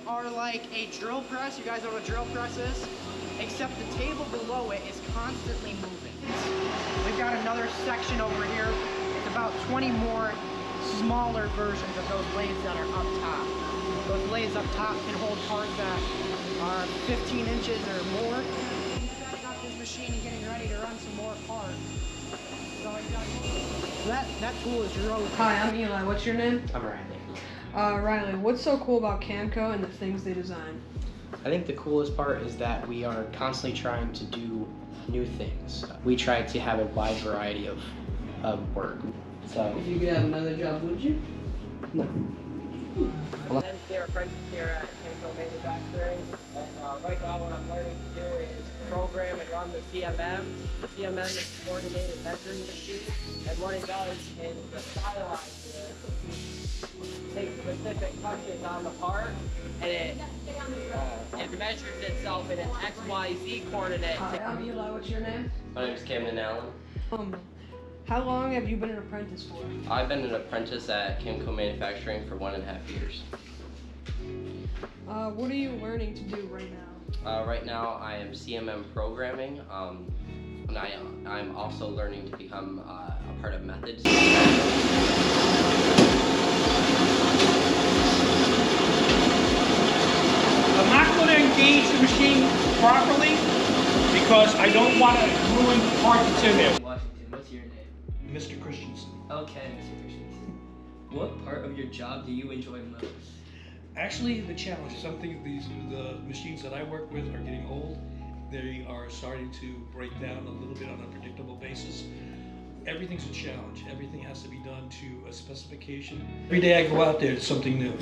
are like a drill press. You guys know what a drill press is? Except the table below it is constantly moving. We've got another section over here. It's about 20 more smaller versions of those lathes that are up top. Those lathes up top can hold parts that are 15 inches or more. Setting up this machine and getting ready to run some more parts. So that tool is your own. Hi, I'm Eli. What's your name? I'm Riley. Riley, what's so cool about Camco and the things they design? I think the coolest part is that we are constantly trying to do new things. We try to have a wide variety of work. So If you could have another job, would you? no. I'm here, apprentice here at Camco Manufacturing, and right now what I'm learning to do is program and run the CMM. The CMM is a coordinated measuring machine, and what it does is the stylizer takes specific touches on the part, and it measures itself in an XYZ coordinate. Hi, I'm Eli. What's your name? My name is Camden Allen. How long have you been an apprentice for? I've been an apprentice at Camco Manufacturing for 1.5 years. What are you learning to do right now? Right now I am CMM programming, and I'm also learning to become a part of methods. I'm not going to engage the machine properly because I don't want to ruin the part that's in there. Washington, what's your name? Mr. Christensen. Okay, Mr. Christensen. What part of your job do you enjoy most? Actually, the challenge. Something the machines that I work with are getting old. They are starting to break down a little bit on a predictable basis. Everything's a challenge. Everything has to be done to a specification. Every day I go out there, it's something new.